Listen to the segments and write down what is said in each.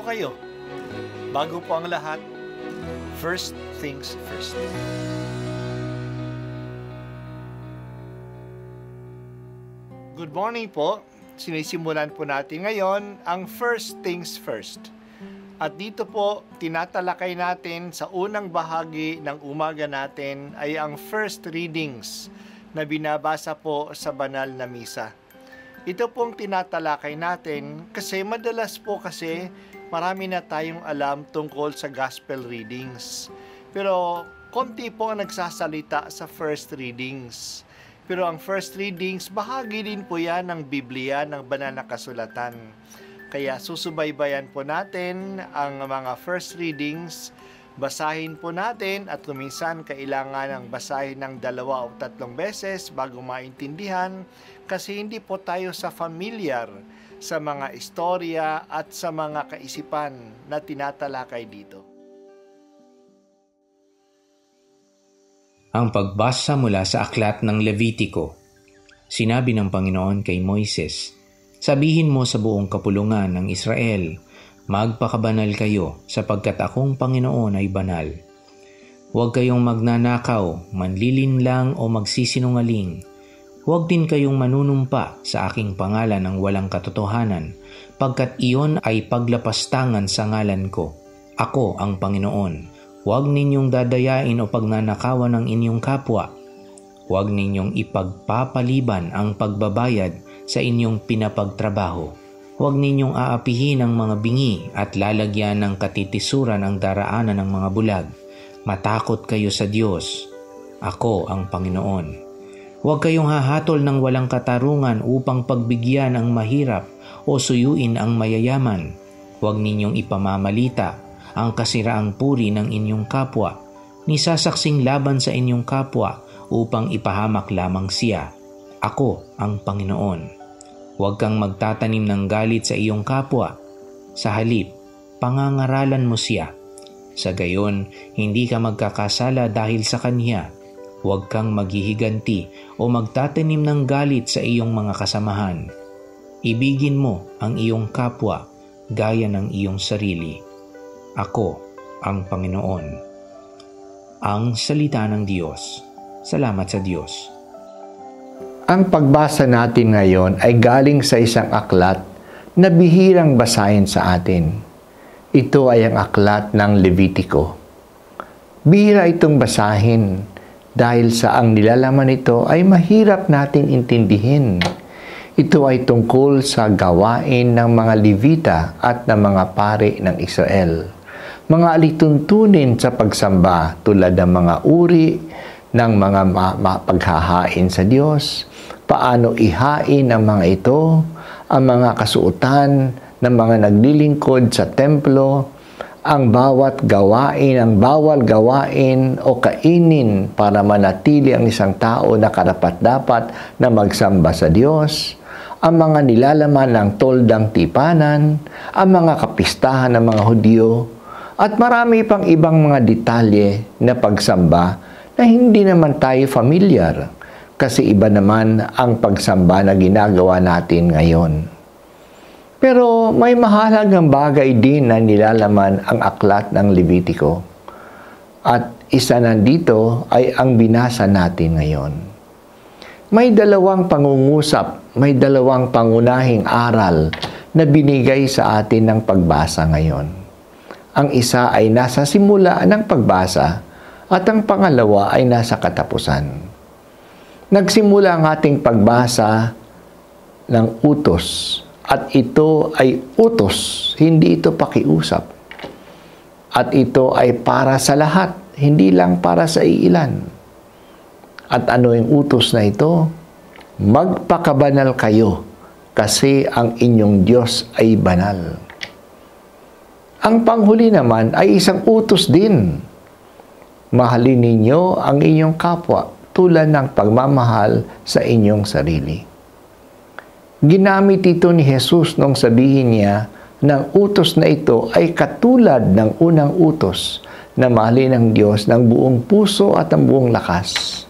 kayo? Bago po ang lahat, first things first. Good morning po. Sinisimulan po natin ngayon ang first things first. At dito po, tinatalakay natin sa unang bahagi ng umaga natin ay ang first readings na binabasa po sa banal na misa. Ito pong tinatalakay natin kasi madalas po kasi marami na tayong alam tungkol sa gospel readings. Pero konti po ang nagsasalita sa first readings. Pero ang first readings, bahagi din po yan ng Biblia, ng banal na kasulatan. Kaya susubaybayan po natin ang mga first readings, basahin po natin at kuminsan kailangan ng basahin ng 2 o 3 beses bago maintindihan kasi hindi po tayo familiar sa mga istorya at sa mga kaisipan na tinatalakay dito. Ang pagbasa mula sa aklat ng Levitiko. Sinabi ng Panginoon kay Moises, "Sabihin mo sa buong kapulungan ng Israel, magpakabanal kayo sapagkat akong Panginoon ay banal. Huwag kayong magnanakaw, manlilinlang o magsisinungaling. Huwag din kayong manunumpa sa aking pangalan ng walang katotohanan, pagkat iyon ay paglapastangan sa ngalan ko. Ako ang Panginoon. Huwag ninyong dadayain o pagnanakawan ng inyong kapwa. Huwag ninyong ipagpapaliban ang pagbabayad sa inyong pinapagtrabaho. Huwag ninyong aapihin ang mga bingi at lalagyan ng katitisuran ang daraanan ng mga bulag. Matakot kayo sa Diyos. Ako ang Panginoon. Huwag kayong hahatol ng walang katarungan upang pagbigyan ang mahirap o suyuin ang mayayaman. Huwag ninyong ipamamalita ang kasiraang puri ng inyong kapwa, ni sasaksing laban sa inyong kapwa upang ipahamak lamang siya. Ako ang Panginoon. Huwag kang magtatanim ng galit sa iyong kapwa. Sa halip, pangangaralan mo siya. Sa gayon, hindi ka magkakasala dahil sa kanya. Huwag kang maghihiganti o magtatanim ng galit sa iyong mga kasamahan. Ibigin mo ang iyong kapwa gaya ng iyong sarili. Ako ang Panginoon." Ang salita ng Diyos. Salamat sa Diyos. Ang pagbasa natin ngayon ay galing sa isang aklat na bihirang basahin sa atin. Ito ay ang aklat ng Levitiko. Bihira itong basahin dahil sa ang nilalaman nito ay mahirap natin intindihin. Ito ay tungkol sa gawain ng mga Levita at ng mga pari ng Israel. Mga alituntunin sa pagsamba tulad ng mga uri ng mga paghahain sa Diyos, paano ihain ang mga ito, ang mga kasuotan ng mga naglilingkod sa templo, ang bawat gawain, ang bawal gawain o kainin para manatili ang isang tao na karapat-dapat na magsamba sa Diyos, ang mga nilalaman ng toldang tipanan, ang mga kapistahan ng mga Hudyo, at marami pang ibang mga detalye na pagsamba na hindi naman tayo familiar kasi iba naman ang pagsamba na ginagawa natin ngayon. Pero may mahalagang bagay din na nilalaman ang aklat ng Levitiko. At isa nandito ay ang binasa natin ngayon. May dalawang pangungusap, may dalawang pangunahing aral na binigay sa atin ng pagbasa ngayon. Ang isa ay nasa simula ng pagbasa at ang pangalawa ay nasa katapusan. Nagsimula ang ating pagbasa ng utos at ito ay utos, hindi ito pakiusap. At ito ay para sa lahat, hindi lang para sa iilan. At ano yung utos na ito? Magpakabanal kayo kasi ang inyong Diyos ay banal. Ang panghuli naman ay isang utos din. Mahalin ninyo ang inyong kapwa tulad ng pagmamahal sa inyong sarili. Ginamit ito ni Jesus nung sabihin niya na ang utos na ito ay katulad ng unang utos na mahalin ang Diyos ng buong puso at ng buong lakas.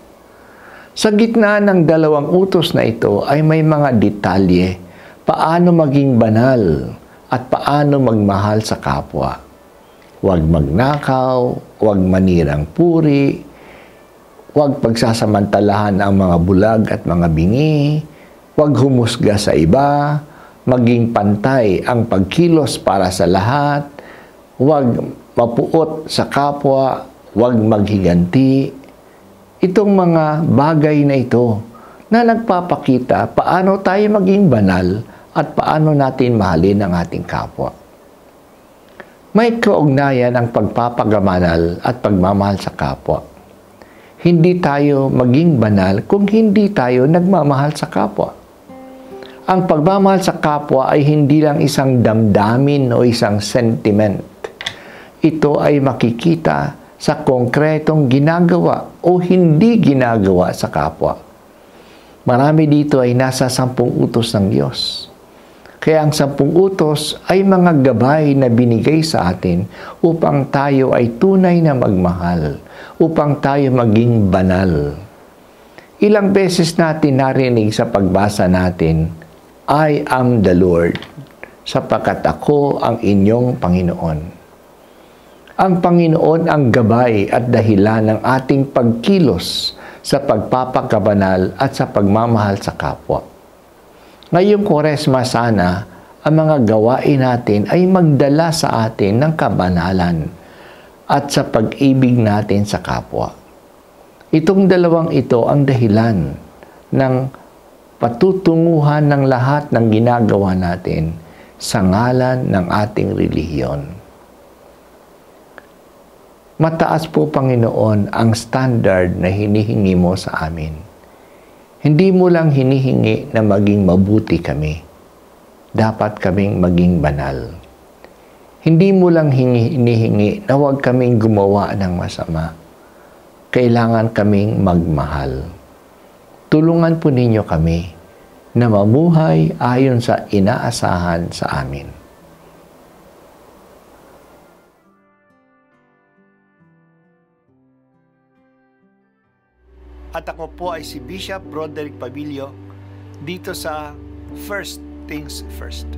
Sa gitna ng dalawang utos na ito ay may mga detalye paano maging banal at paano magmahal sa kapwa. Huwag magnakaw, huwag manirang puri, huwag pagsasamantalahan ang mga bulag at mga bingi, huwag humusga sa iba, maging pantay ang pagkilos para sa lahat, huwag mapuot sa kapwa, huwag maghiganti. Itong mga bagay na ito na nagpapakita paano tayo maging banal at paano natin mahalin ang ating kapwa. May kaugnayan ang pagpapagamanal at pagmamahal sa kapwa. Hindi tayo maging banal kung hindi tayo nagmamahal sa kapwa. Ang pagmamahal sa kapwa ay hindi lang isang damdamin o isang sentiment. Ito ay makikita sa konkretong ginagawa o hindi ginagawa sa kapwa. Marami dito ay nasa 10 utos ng Diyos. Kaya ang 10 utos ay mga gabay na binigay sa atin upang tayo ay tunay na magmahal, upang tayo maging banal. Ilang beses natin narinig sa pagbasa natin, I am the Lord, sapagkat ako ang inyong Panginoon. Ang Panginoon ang gabay at dahilan ng ating pagkilos sa pagpapakabanal at sa pagmamahal sa kapwa. Ngayong Kwaresma sana, ang mga gawain natin ay magdala sa atin ng kabanalan at sa pag-ibig natin sa kapwa. Itong dalawang ito ang dahilan ng patutunguhan ng lahat ng ginagawa natin sa ngalan ng ating relihiyon. Mataas po, Panginoon, ang standard na hinihingi mo sa amin. Hindi mo lang hinihingi na maging mabuti kami. Dapat kaming maging banal. Hindi mo lang hinihingi na huwag kaming gumawa ng masama. Kailangan kaming magmahal. Tulungan po ninyo kami na mamuhay ayon sa inaasahan sa amin. At ako po ay si Bishop Broderick Pabilio dito sa First Things First.